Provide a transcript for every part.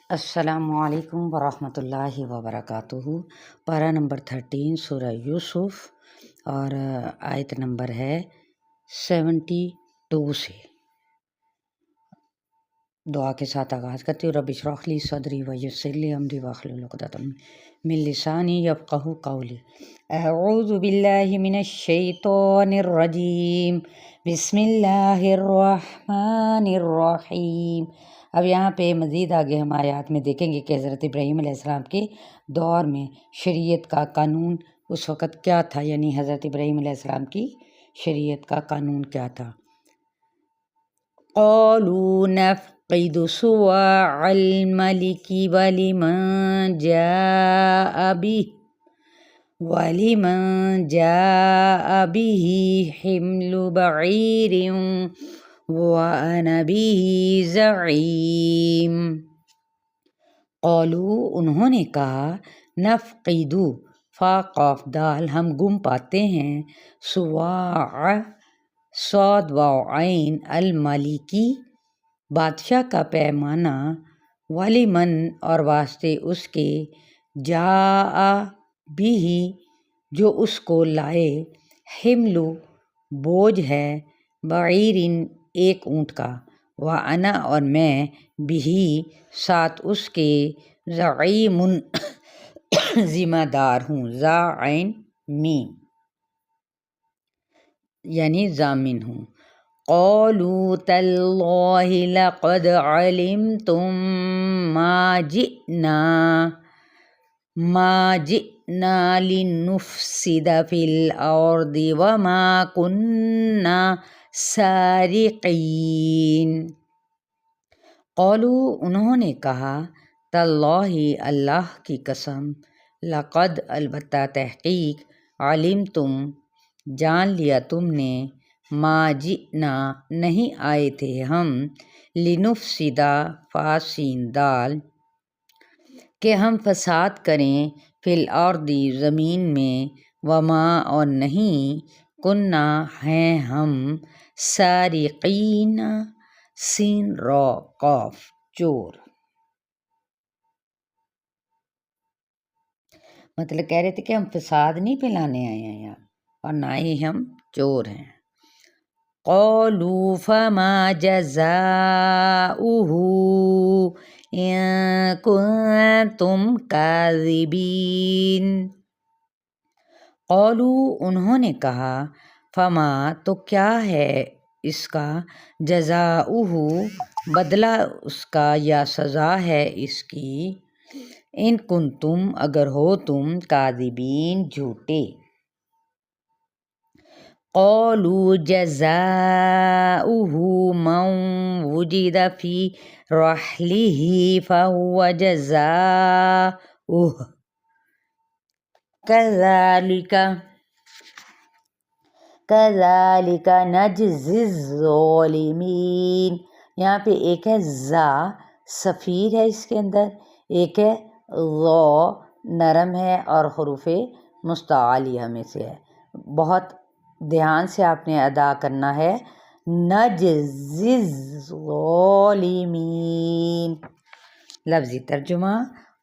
السلام علیکم ورحمۃ اللہ وبرکاتہ۔ پارہ نمبر 13 سورہ یوسف اور آیت نمبر ہے 72 سے۔ دعا کے ساتھ آغاز کرتی ہوں۔ رب اشرح لی صدری ویسر لی امری واحلل عقدۃ من لسانی یفقہوا قولی۔ اعوذ باللہ من الشیطان الرجیم، بسم اللہ الرحمن الرحیم۔ اب یہاں پہ مزید آگے ہم آیات میں دیکھیں گے کہ حضرت ابراہیم علیہ السلام کے دور میں شریعت کا قانون اس وقت کیا تھا، یعنی حضرت ابراہیم علیہ السلام کی شریعت کا قانون کیا تھا۔ قالوا نفقد صواع الملك ولمن جاء به حمل بعير وأنا به زعيم۔ قالوا انہوں نے کہا، نفقد فا قاف دال ہم گم پاتے ہیں، صواع صاد واو عین الملکی بادشاہ کا پیمانہ، ولمن اور واسطے اس کے، جاء بھی جو اس کو لائے، حمل بوجھ ہے، بعیرن ایک اونٹ کا، وانا اور میں، بھی ساتھ اس کے، زعیم ذمہ دار ہوں، ذا عین میم یعنی ضامن ہوں۔ قالوا تاللہ لقد علمتم ما جئنا لنفسد فی الارض وما کننا سارقین۔ قالوا انہوں نے کہا، تاللہ اللہ کی قسم، لقد البتہ تحقیق، علمتم جان لیا تم نے، ما جئنا نہیں آئے تھے ہم، لنفسد فا سین دال کہ ہم فساد کریں، فی الارض زمین میں، وما اور نہیں، کننا ہیں ہم، سارقین سین را قاف چور، مطلب کہہ رہے تھے کہ ہم فساد نہیں پھیلانے آئے ہیں یہاں، اور نہ ہی ہم چور ہیں۔ قالوا فما جزاؤہ ان کنتم کاذبین۔ قالوا انہوں نے کہا، فما تو کیا ہے اس کا، جزاؤہ بدلہ اس کا یا سزا ہے اس کی، ان کنتم اگر ہو تم، کاذبین جھوٹے۔ قالوا جزاؤہ من وجد فی رحلہ فہو جزاؤہ کذالک نجزی الظالمین۔ یہاں پہ ایک ہے زا صفیر ہے اس کے اندر، ایک ہے ظا نرم ہے اور حروف مستعلیہ میں سے ہے، بہت دھیان سے آپ نے ادا کرنا ہے۔ نجزی الظالمین لفظی ترجمہ۔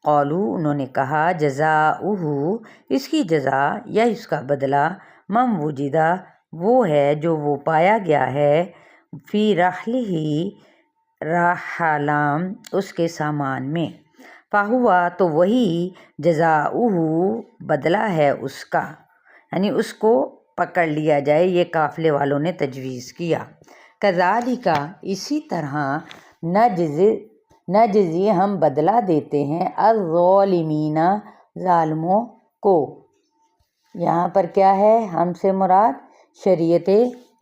قالوا انہوں نے کہا، جزاؤہ اس کی جزا یا اس کا بدلہ، من وجدہ وہ ہے جو وہ پایا گیا ہے، فی رحلہ رحلام اس کے سامان میں، فہوا تو وہی، جزاؤہ بدلہ ہے اس کا، یعنی اس کو پکڑ لیا جائے، یہ قافلے والوں نے تجویز کیا۔ کذالک اسی طرح، نجزی ہم بدلہ دیتے ہیں، الظالمین ظالموں کو۔ یہاں پر کیا ہے، ہم سے مراد شریعت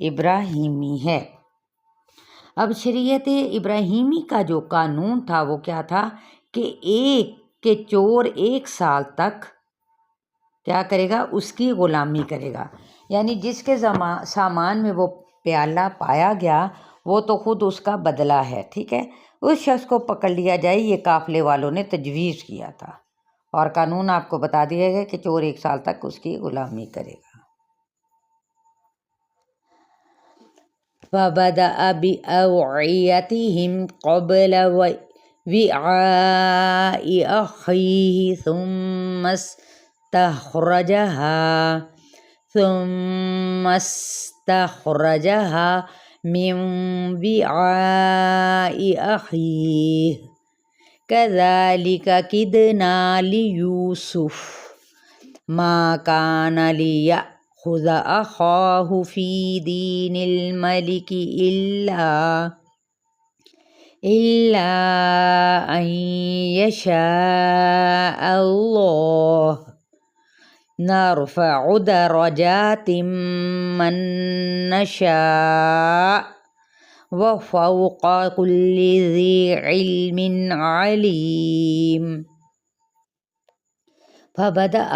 ابراہیمی ہے۔ اب شریعت ابراہیمی کا جو قانون تھا وہ کیا تھا کہ چور 1 سال تک کیا کرے گا، اس کی غلامی کرے گا، یعنی جس کے سامان میں وہ پیالہ پایا گیا وہ تو خود اس کا بدلہ ہے، ٹھیک ہے، اس شخص کو پکڑ لیا جائے، یہ قافلے والوں نے تجویز کیا تھا، اور قانون آپ کو بتا دیا گیا کہ چور 1 سال تک اس کی غلامی کرے گا۔ فَبَدَأَ بِأَوْعِيَتِهِمْ قَبْلَ وعاء أخيه ثم استخرجها من وعاء أخيه كذلك كدنا ليوسف ما كان ليأخذ أخاه في دين الملك إلا أن يشاء الله نرفع درجات من نشاء وفوق كل ذي علم علیم۔ فبدأ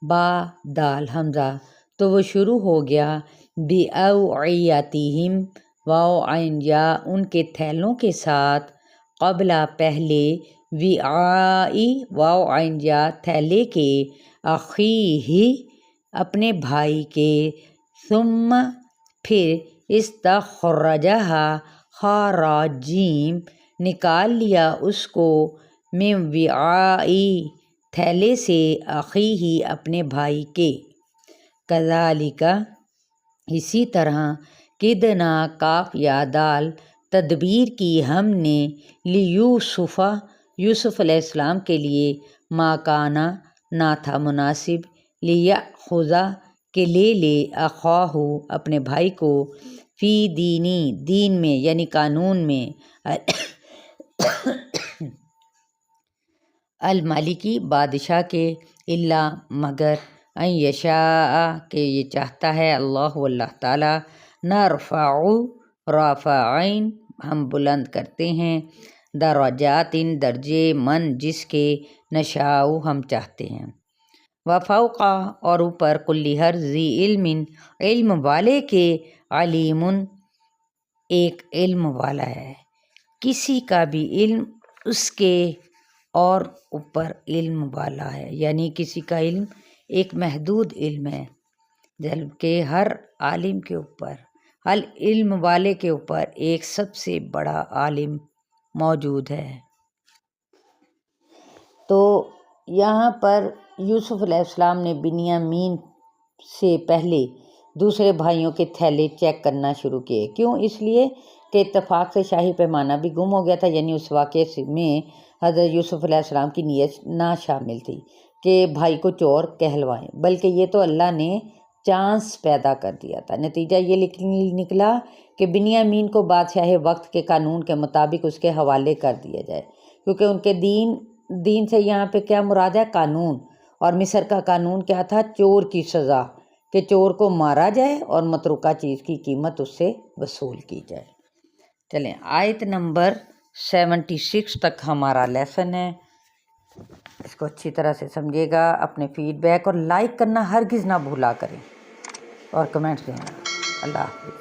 با دال حمزہ تو وہ شروع ہو گیا بِأَوْعِيَتِهِمْ واو عین یا ان کے تھیلوں کے ساتھ قبلہ پہلے وعائی واو عین یا تھیلے کے اخیہ اپنے بھائی کے ثم پھر استخرجہا خراجیم نکال لیا اس کو من وعائی تھیلے سے اخیہ اپنے بھائی کے کذالک اسی طرح کدنا کاف یا دال تدبیر کی ہم نے لیوسف یوسف علیہ السلام کے لیے ما کانا نہ تھا مناسب لیأخذ کہ لے لے اخاہ اپنے بھائی کو فی دینی دین میں یعنی قانون میں المالکی بادشاہ کے الا مگر ان یشاء کہ یہ چاہتا ہے اللہ اللہ تعالی نرفع رافعین ہم بلند کرتے ہیں درجات درجے من جس کے نشاء ہم چاہتے ہیں وفوق اور اوپر کلی ہر ذی علم علم والے کے علیم ایک علم والا ہے کسی کا بھی علم اس کے اور اوپر علم والا ہے یعنی کسی کا علم ایک محدود علم ہے جبکہ ہر عالم کے اوپر ہر علم والے کے اوپر ایک سب سے بڑا عالم موجود ہے۔ تو یہاں پر یوسف علیہ السلام نے بنیامین سے پہلے دوسرے بھائیوں کے تھیلے چیک کرنا شروع کیے کیوں اس لیے کہ اتفاق سے شاہی پیمانہ بھی گم ہو گیا تھا یعنی اس واقعے میں حضرت یوسف علیہ السلام کی نیت نہ شامل تھی کہ بھائی کو چور کہلوائیں بلکہ یہ تو اللہ نے چانس پیدا کر دیا تھا نتیجہ یہ نکلا کہ بنیامین کو بادشاہ وقت کے قانون کے مطابق اس کے حوالے کر دیا جائے کیونکہ ان کے دین سے یہاں پہ کیا مراد ہے قانون اور مصر کا قانون کیا تھا چور کی سزا کہ چور کو مارا جائے اور متروکہ چیز کی قیمت اس سے وصول کی جائے۔ چلیں آیت نمبر 76 تک ہمارا لیسن ہے اس کو اچھی طرح سے سمجھیے گا اپنے فیڈ بیک اور لائک کرنا ہرگز نہ بھولا کریں اور کمنٹس دینا۔ اللہ حافظ۔